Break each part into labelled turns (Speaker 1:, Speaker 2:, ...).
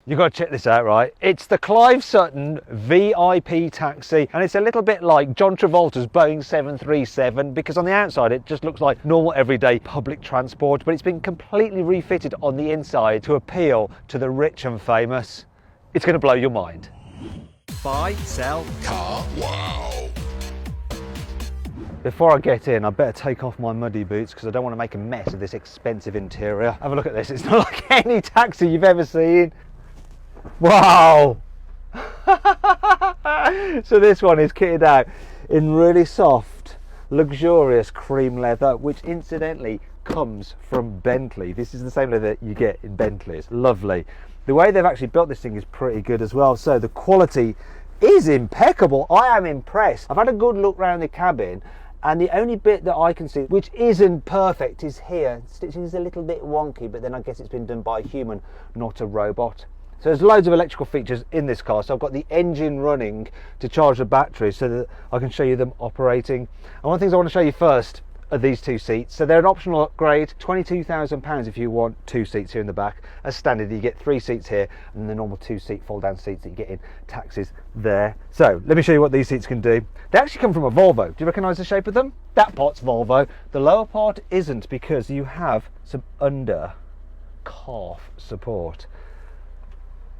Speaker 1: You've got to check this out, right? It's the Clive Sutton VIP taxi, and it's a little bit like John Travolta's Boeing 737, because on the outside it just looks like normal everyday public transport, but it's been completely refitted on the inside to appeal to the rich and famous. It's going to blow your mind. Buy, sell, car, wow. Before I get in, I better take off my muddy boots because I don't want to make a mess of this expensive interior. Have a look at this. It's not like any taxi you've ever seen. Wow! So this one is kitted out in really soft, luxurious cream leather, which incidentally comes from Bentley. This is the same leather you get in Bentleys. Lovely. The way they've actually built this thing is pretty good as well. So the quality is impeccable. I am impressed. I've had a good look around the cabin, and the only bit that I can see which isn't perfect is here. Stitching is a little bit wonky, but then I guess it's been done by a human, not a robot. So there's loads of electrical features in this car. So I've got the engine running to charge the battery so that I can show you them operating. And one of the things I want to show you first are these two seats. So they're an optional upgrade, £22,000 if you want 2 seats here in the back. As standard, you get 3 seats here and the normal 2-seat fold-down seats that you get in taxis there. So let me show you what these seats can do. They actually come from a Volvo. Do you recognise the shape of them? That part's Volvo. The lower part isn't, because you have some under calf support.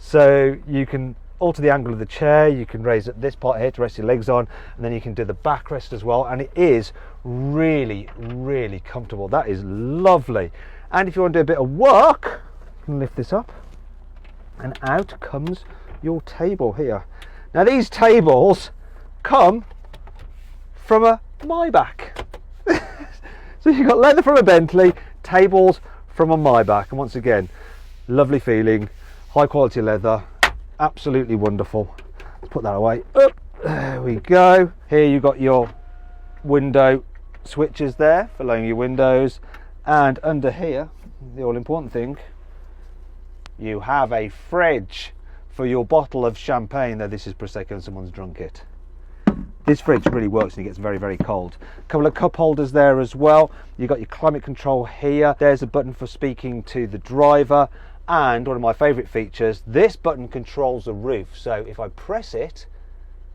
Speaker 1: So you can alter the angle of the chair, you can raise this part here to rest your legs on, and then you can do the backrest as well, and it is really, really comfortable. That is lovely. And if you want to do a bit of work, you can lift this up, and out comes your table here. Now these tables come from a Maybach. So you've got leather from a Bentley, tables from a Maybach, and once again, lovely feeling. High quality leather, absolutely wonderful. Let's put that away. Oh, there we go. Here you've got your window switches there for lowering your windows, and under here, the all important thing, you have a fridge for your bottle of champagne, though this is Prosecco and someone's drunk it. This fridge really works and it gets very, very cold. A couple of cup holders there as well. You've got your climate control here. There's a button for speaking to the driver. And one of my favourite features, this button controls the roof. So if I press it,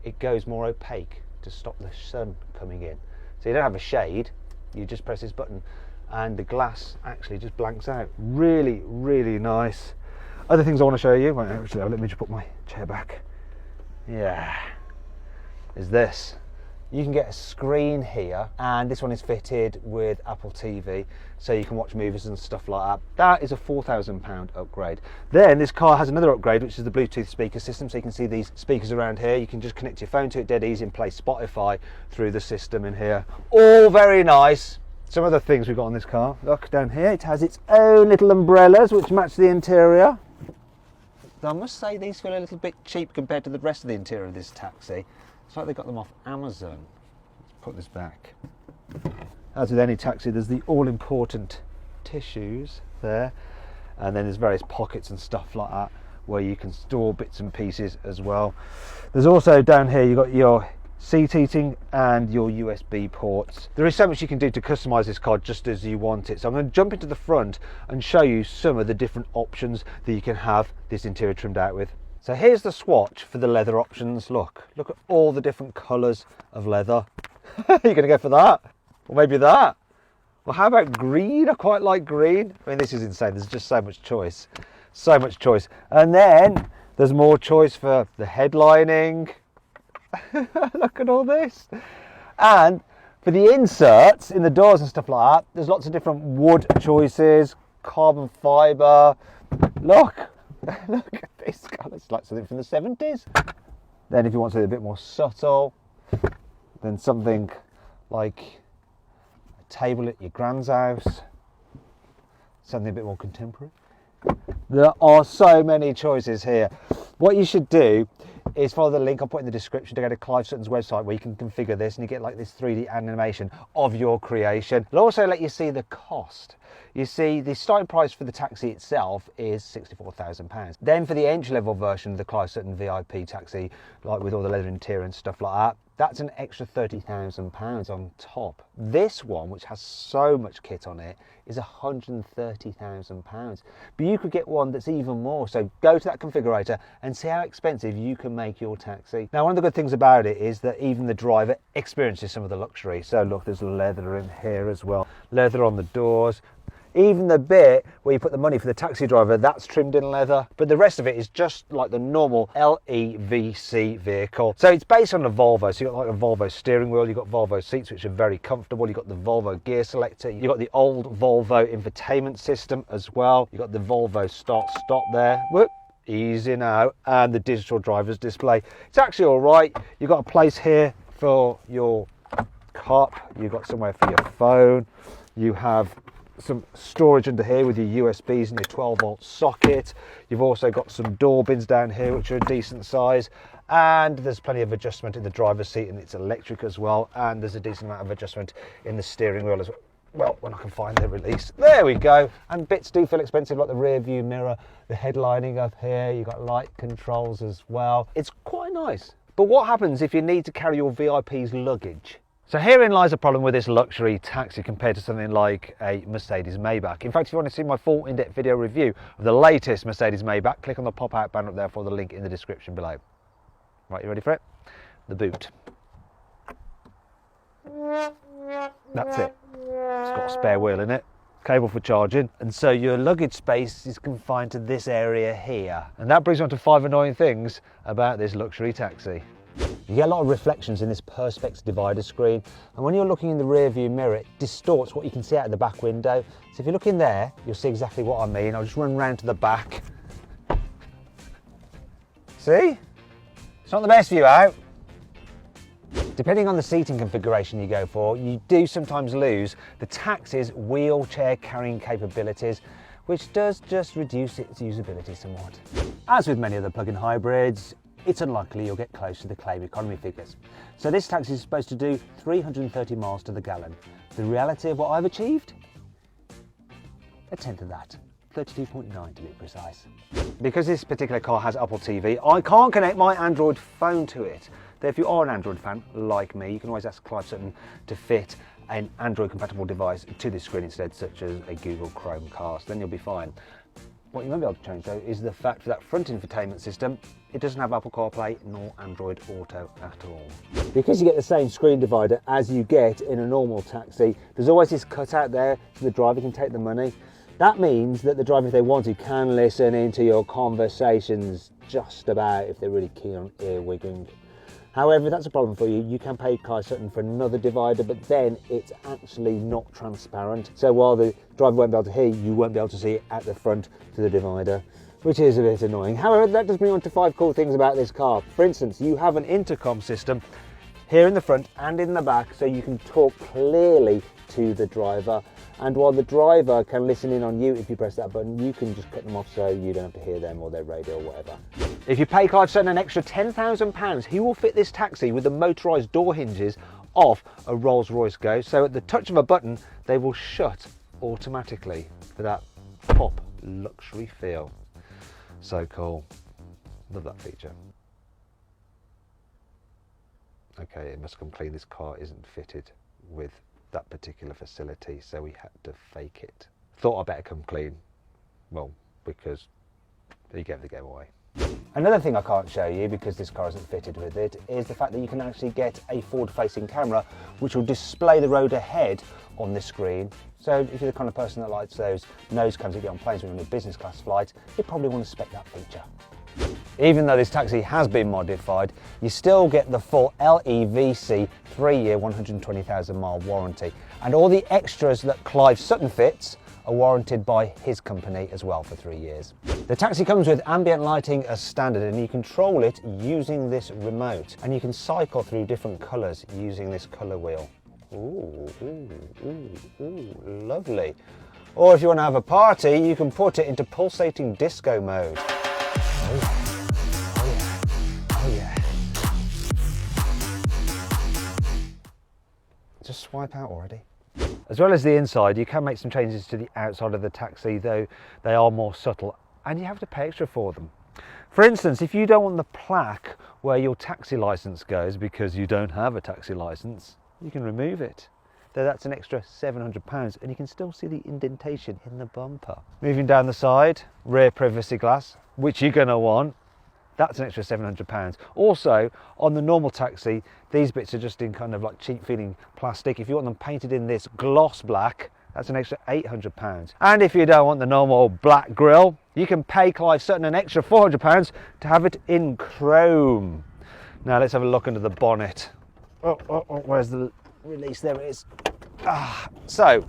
Speaker 1: it goes more opaque to stop the sun coming in. So you don't have a shade, you just press this button and the glass actually just blanks out. Really, really nice. Other things I want to show you, well, actually, let me just put my chair back. Yeah, is this. You can get a screen here, and this one is fitted with Apple TV, so you can watch movies and stuff like that. That is a £4,000 upgrade. Then this car has another upgrade, which is the Bluetooth speaker system, so you can see these speakers around here. You can just connect your phone to it dead easy and play Spotify through the system in here. All very nice. Some other things we've got on this car. Look down here, it has its own little umbrellas which match the interior. I must say these feel a little bit cheap compared to the rest of the interior of this taxi. It's like they got them off Amazon. Let's put this back. As with any taxi, there's the all-important tissues there, and then there's various pockets and stuff like that where you can store bits and pieces as well. There's also down here you've got your seat heating and your USB ports. There is so much you can do to customize this car just as you want it. So I'm going to jump into the front and show you some of the different options that you can have this interior trimmed out with. So here's the swatch for the leather options. Look at all the different colors of leather. You're going to go for that? Or maybe that? Well, how about green? I quite like green. I mean, this is insane. There's just so much choice. So much choice. And then there's more choice for the headlining. Look at all this. And for the inserts in the doors and stuff like that, there's lots of different wood choices, carbon fibre. Look at this colour. It's like something from the 70s. Then if you want something a bit more subtle, then something like a table at your grand's house, something a bit more contemporary. There are so many choices here. What you should do is follow the link I'll put in the description to go to Clive Sutton's website, where you can configure this and you get like this 3D animation of your creation. It'll also let you see the cost. You see, the starting price for the taxi itself is £64,000. Then for the entry-level version of the Clive Sutton VIP taxi, like with all the leather interior and stuff like that, That's an extra £30,000 on top. This one, which has so much kit on it, is £130,000. But you could get one that's even more. So go to that configurator and see how expensive you can make your taxi. Now, one of the good things about it is that even the driver experiences some of the luxury. So look, there's leather in here as well. Leather on the doors. Even the bit where you put the money for the taxi driver, that's trimmed in leather. But the rest of it is just like the normal LEVC vehicle. So it's based on a Volvo. So you've got like a Volvo steering wheel, you've got Volvo seats, which are very comfortable. You've got the Volvo gear selector. You've got the old Volvo infotainment system as well. You've got the Volvo start-stop there. Whoop. Easy now. And the digital driver's display. It's actually all right. You've got a place here for your cup. You've got somewhere for your phone. You have some storage under here with your USBs and your 12-volt socket. You've also got some door bins down here which are a decent size, and there's plenty of adjustment in the driver's seat, and it's electric as well, and there's a decent amount of adjustment in the steering wheel as well, when I can find the release. There we go. And bits do feel expensive, like the rear view mirror, the headlining up here. You've got light controls as well. It's quite nice. But what happens if you need to carry your VIP's luggage? So herein lies a problem with this luxury taxi compared to something like a Mercedes Maybach. In fact, if you want to see my full in-depth video review of the latest Mercedes Maybach, click on the pop-out banner up there for the link in the description below. Right, you ready for it? The boot. That's it. It's got a spare wheel in it, cable for charging, and so your luggage space is confined to this area here. And that brings on to 5 annoying things about this luxury taxi. You get a lot of reflections in this Perspex divider screen, and when you're looking in the rear view mirror, it distorts what you can see out of the back window. So if you look in there, you'll see exactly what I mean. I'll just run round to the back. See? It's not the best view out. Depending on the seating configuration you go for, you do sometimes lose the taxi's wheelchair carrying capabilities, which does just reduce its usability somewhat. As with many other plug-in hybrids, it's unlikely you'll get close to the claim economy figures. So this taxi is supposed to do 330 miles to the gallon. The reality of what I've achieved? A tenth of that. 32.9 to be precise. Because this particular car has Apple TV, I can't connect my Android phone to it. Though if you are an Android fan, like me, you can always ask Clive Sutton to fit an Android compatible device to this screen instead, such as a Google Chromecast, then you'll be fine. What you won't be able to change though is the fact for that front infotainment system, it doesn't have Apple CarPlay nor Android Auto at all. Because you get the same screen divider as you get in a normal taxi, there's always this cutout there so the driver can take the money. That means that the driver, if they want to, can listen into your conversations just about if they're really keen on earwigging. However, if that's a problem for you, you can pay Clive Sutton for another divider, but then it's actually not transparent. So while the driver won't be able to hear you, won't be able to see it at the front to the divider, which is a bit annoying. However, that does bring on to 5 cool things about this car. For instance, you have an intercom system here in the front and in the back, so you can talk clearly to the driver. And while the driver can listen in on you if you press that button, you can just cut them off so you don't have to hear them or their radio or whatever. If you pay Clive Sutton an extra £10,000, he will fit this taxi with the motorised door hinges of a Rolls-Royce Go. So at the touch of a button, they will shut automatically for that pop luxury feel. So cool. Love that feature. Okay, it must come clean. This car isn't fitted with that particular facility, so we had to fake it. Thought I'd better come clean. Well, because you gave the game away. Another thing I can't show you because this car isn't fitted with it is the fact that you can actually get a forward-facing camera which will display the road ahead on this screen. So if you're the kind of person that likes those nose cams that you get on planes when you're on a business class flight, you probably want to spec that feature. Even though this taxi has been modified, you still get the full LEVC 3-year 120,000 mile warranty, and all the extras that Clive Sutton fits are warranted by his company as well for 3 years. The taxi comes with ambient lighting as standard, and you control it using this remote, and you can cycle through different colours using this colour wheel. Ooh, ooh, ooh, ooh, lovely. Or if you want to have a party, you can put it into pulsating disco mode. Oh yeah. Oh yeah. Just swipe out already. As well as the inside, you can make some changes to the outside of the taxi, though they are more subtle, and you have to pay extra for them. For instance, if you don't want the plaque where your taxi license goes because you don't have a taxi license, you can remove it. Though that's an extra £700, and you can still see the indentation in the bumper. Moving down the side, rear privacy glass, which you're going to want. That's an extra £700. Also, on the normal taxi, these bits are just in kind of like cheap feeling plastic. If you want them painted in this gloss black, that's an extra £800. And if you don't want the normal black grille, you can pay Clive Sutton an extra £400 to have it in chrome. Now let's have a look under the bonnet. Oh, where's the release? There it is. So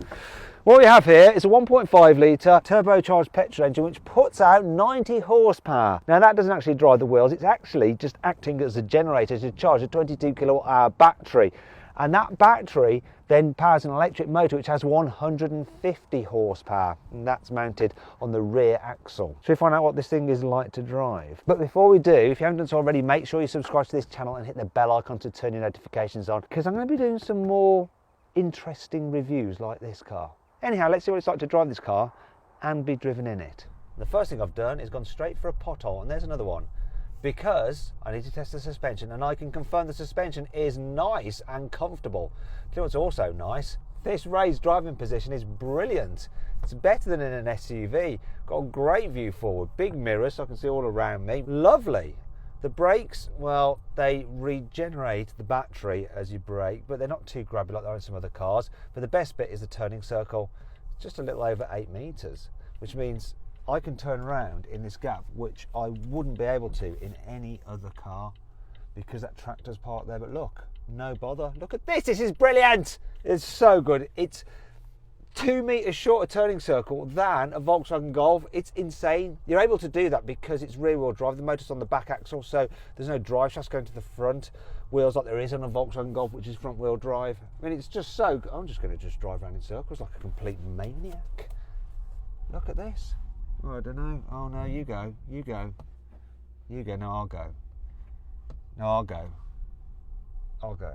Speaker 1: what we have here is a 1.5 litre turbocharged petrol engine which puts out 90 horsepower. Now that doesn't actually drive the wheels, it's actually just acting as a generator to charge a 22 kilowatt hour battery. And that battery then powers an electric motor which has 150 horsepower, and that's mounted on the rear axle. So we find out what this thing is like to drive. But before we do, if you haven't done so already, make sure you subscribe to this channel and hit the bell icon to turn your notifications on, because I'm going to be doing some more interesting reviews like this car. Anyhow, let's see what it's like to drive this car and be driven in it. The first thing I've done is gone straight for a pothole, and there's another one, because I need to test the suspension, and I can confirm the suspension is nice and comfortable. Do you know what's also nice? This raised driving position is brilliant. It's better than in an SUV. Got a great view forward, big mirrors so I can see all around me. Lovely. The brakes, well, they regenerate the battery as you brake, but they're not too grabby like they are in some other cars. But the best bit is the turning circle. It's just a little over 8 metres, which means I can turn around in this gap, which I wouldn't be able to in any other car because that tractor's parked there. But look, no bother. Look at this. This is brilliant. It's so good. It's 2 metres shorter turning circle than a Volkswagen Golf. It's insane. You're able to do that because it's rear wheel drive. The motor's on the back axle, so there's no drive shaft going to the front wheels like there is on a Volkswagen Golf, which is front wheel drive. I mean, it's just so good. I'm just going to just drive around in circles like a complete maniac. Look at this. Oh, I don't know. Oh no, you go. You go. You go. No, I'll go. No, I'll go. I'll go.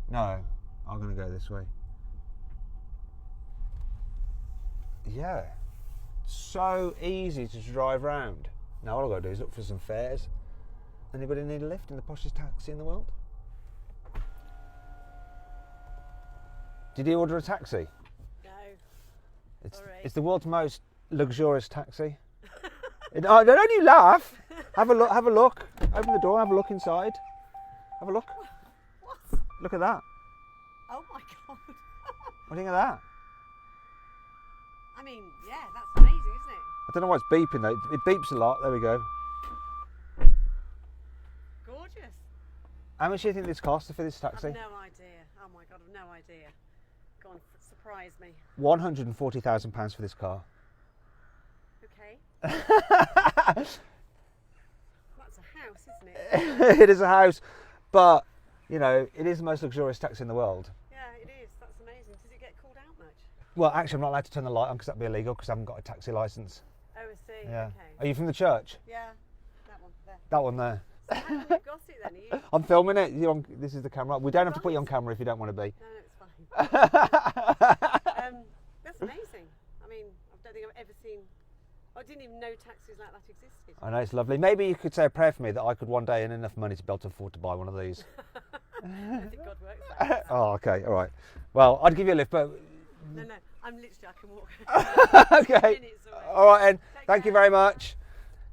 Speaker 1: No, I'm going to go this way. Yeah, so easy to drive round. Now all I've got to do is look for some fares. Anybody need a lift in the poshest taxi in the world? Did you order a taxi?
Speaker 2: No.
Speaker 1: It's the world's most luxurious taxi. Don't you laugh. Have a look. Have a look. Open the door. Have a look inside. Have a look.
Speaker 2: What?
Speaker 1: Look at that.
Speaker 2: Oh my god.
Speaker 1: What do you think of that?
Speaker 2: I mean, yeah, that's amazing, isn't it?
Speaker 1: I don't know why it's beeping though. It beeps a lot. There we go.
Speaker 2: Gorgeous.
Speaker 1: How much do you think this costs for this taxi?
Speaker 2: I've no idea. Oh my god, I've no idea. Go on, surprise me.
Speaker 1: £140,000 for this car.
Speaker 2: Okay. That's a house, isn't it?
Speaker 1: It is a house, but you know, it is the most luxurious taxi in the world.
Speaker 2: Yeah, it is. That's amazing. Does it get called out much?
Speaker 1: Well, actually, I'm not allowed to turn the light on because that'd be illegal because I haven't got a taxi license.
Speaker 2: Oh, I see.
Speaker 1: Yeah.
Speaker 2: Okay.
Speaker 1: Are you from the church?
Speaker 2: Yeah, that one there.
Speaker 1: That one there.
Speaker 2: So how have you got it then? Are you?
Speaker 1: I'm filming it. You're on, this is the camera. We don't have to put you on camera if you don't want to be.
Speaker 2: No, it's fine. That's amazing. I mean, I don't think I've ever seen. I didn't even know taxis like that existed.
Speaker 1: I know, it's lovely. Maybe you could say a prayer for me that I could one day earn enough money to be able to afford to buy one of these.
Speaker 2: I don't think God works like that.
Speaker 1: Oh, okay, all right. Well, I'd give you a lift, but...
Speaker 2: No, I'm literally, I can walk.
Speaker 1: Okay,
Speaker 2: Minutes away.
Speaker 1: all right, and
Speaker 2: Take
Speaker 1: thank you
Speaker 2: care.
Speaker 1: very much.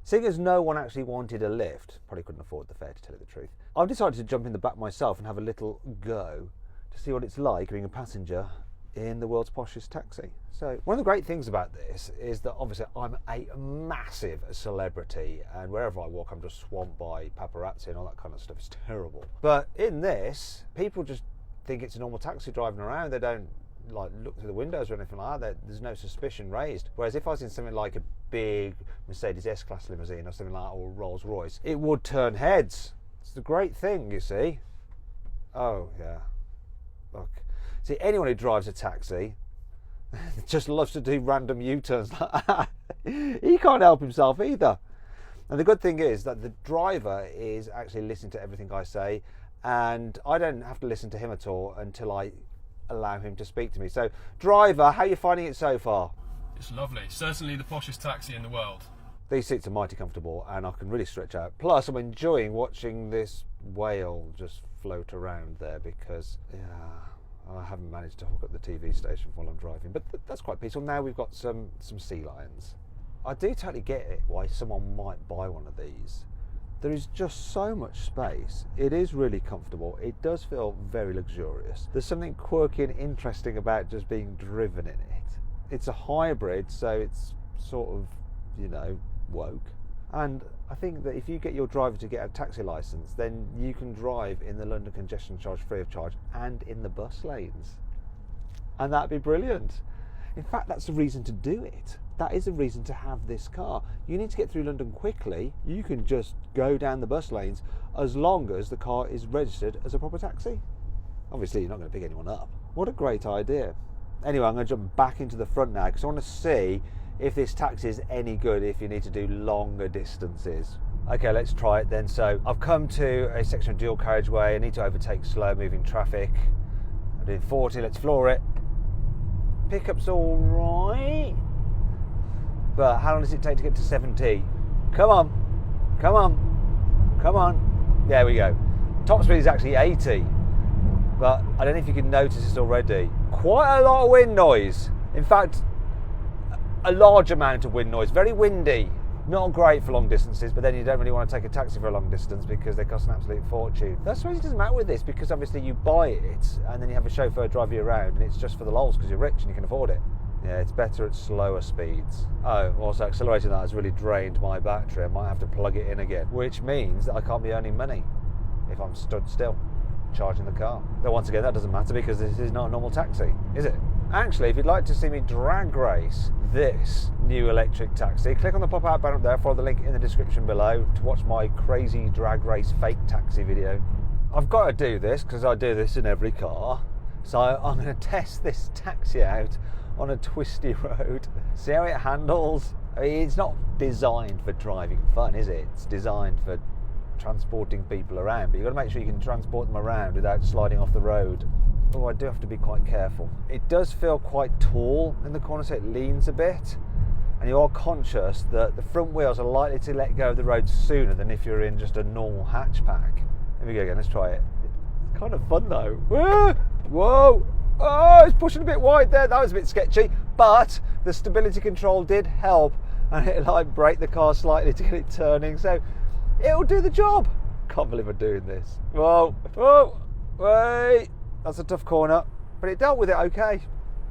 Speaker 1: Seeing as no one actually wanted a lift, probably couldn't afford the fare to tell you the truth, I've decided to jump in the back myself and have a little go to see what it's like being a passenger in the world's poshest taxi. So one of the great things about this is that obviously I'm a massive celebrity, and wherever I walk I'm just swamped by paparazzi and all that kind of stuff. It's terrible. But in this, people just think it's a normal taxi driving around. They don't like look through the windows or anything like that. There's no suspicion raised. Whereas if I was in something like a big Mercedes S-Class limousine or something like that, or Rolls-Royce, it would turn heads. It's the great thing, you see. Oh yeah, look. See, anyone who drives a taxi just loves to do random U-turns like that. He can't help himself either. And the good thing is that the driver is actually listening to everything I say, and I don't have to listen to him at all until I allow him to speak to me. So, driver, how are you finding it so far?
Speaker 3: It's lovely. Certainly the poshest taxi in the world.
Speaker 1: These seats are mighty comfortable and I can really stretch out. Plus, I'm enjoying watching this whale just float around there because, yeah, I haven't managed to hook up the TV station while I'm driving, but that's quite peaceful. Now we've got some sea lions. I do totally get it why someone might buy one of these. There is just so much space. It is really comfortable. It does feel very luxurious. There's something quirky and interesting about just being driven in it. It's a hybrid, so it's sort of, you know, woke. And I think that if you get your driver to get a taxi license, then you can drive in the London congestion charge free of charge and in the bus lanes. And that'd be brilliant. In fact, that's the reason to do it. That is a reason to have this car. You need to get through London quickly. You can just go down the bus lanes as long as the car is registered as a proper taxi. Obviously, you're not going to pick anyone up. What a great idea. Anyway, I'm going to jump back into the front now because I want to see if this taxi is any good if you need to do longer distances. Okay, let's try it then. So I've come to a section of dual carriageway. I need to overtake slow moving traffic. I'm doing 40, let's floor it. Pickup's all right. But how long does it take to get to 70? Come on, come on, come on. There we go. Top speed is actually 80. But I don't know if you can notice this already. Quite a lot of wind noise. In fact, a large amount of wind noise. Very windy. Not great for long distances, but then you don't really want to take a taxi for a long distance because they cost an absolute fortune. That's why it doesn't matter with this, because obviously you buy it and then you have a chauffeur drive you around and it's just for the lols because you're rich and you can afford it. Yeah, it's better at slower speeds. Oh, also accelerating that has really drained my battery. I might have to plug it in again, which means that I can't be earning money if I'm stood still charging the car. But once again, that doesn't matter because this is not a normal taxi, is it? Actually, if you'd like to see me drag race this new electric taxi, click on the pop-out banner up there, follow the link in the description below to watch my crazy drag race fake taxi video. I've got to do this because I do this in every car. So I'm going to test this taxi out on a twisty road, see how it handles. I mean, it's not designed for driving fun, is it? It's designed for transporting people around, but you've got to make sure you can transport them around without sliding off the road. Oh, I do have to be quite careful. It does feel quite tall in the corner, so it leans a bit, and you are conscious that the front wheels are likely to let go of the road sooner than if you're in just a normal hatchback. Here we go again, let's try it. It's kind of fun though. Whoa! Whoa! Oh, it's pushing a bit wide there. That was a bit sketchy, but the stability control did help, and it like braked the car slightly to get it turning, so it'll do the job. Can't believe I'm doing this. Whoa! Whoa! Wait! That's a tough corner, but it dealt with it okay.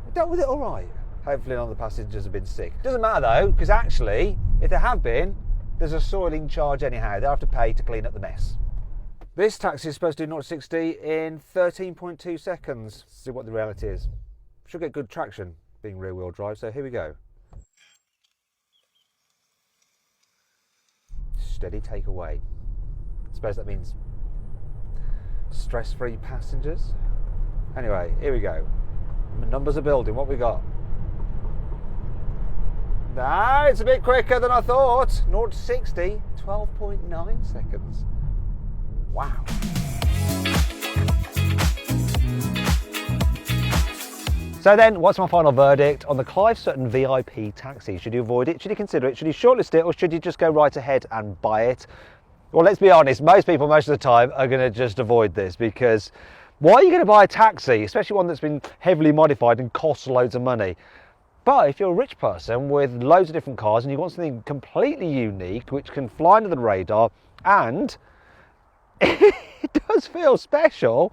Speaker 1: It dealt with it all right. Hopefully none of the passengers have been sick. Doesn't matter though, because actually, if there have been, there's a soiling charge anyhow. They'll have to pay to clean up the mess. This taxi is supposed to do 0 to 60 in 13.2 seconds. Let's see what the reality is. Should get good traction being rear wheel drive, so here we go. Steady takeaway. I suppose that means stress-free passengers. Anyway, here we go. The numbers are building. What we got? No, it's a bit quicker than I thought. 0 to 60, 12.9 seconds. Wow. So then, what's my final verdict on the Clive Sutton VIP taxi? Should you avoid it? Should you consider it? Should you shortlist it? Or should you just go right ahead and buy it? Well, let's be honest, most people most of the time are going to just avoid this, because why are you going to buy a taxi, especially one that's been heavily modified and costs loads of money? But if you're a rich person with loads of different cars and you want something completely unique which can fly under the radar and it does feel special,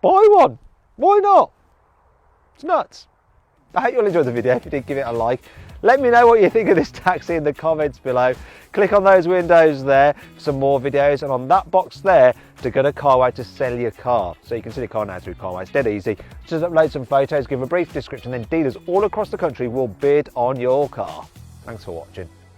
Speaker 1: buy one. Why not? It's nuts. I hope you'll enjoy the video. If you did, give it a like. Let me know what you think of this taxi in the comments below. Click on those windows there for some more videos, and on that box there to go to Carwow to sell your car. So you can sell your car now through Carwow. It's dead easy. Just upload some photos, give a brief description, then dealers all across the country will bid on your car. Thanks for watching.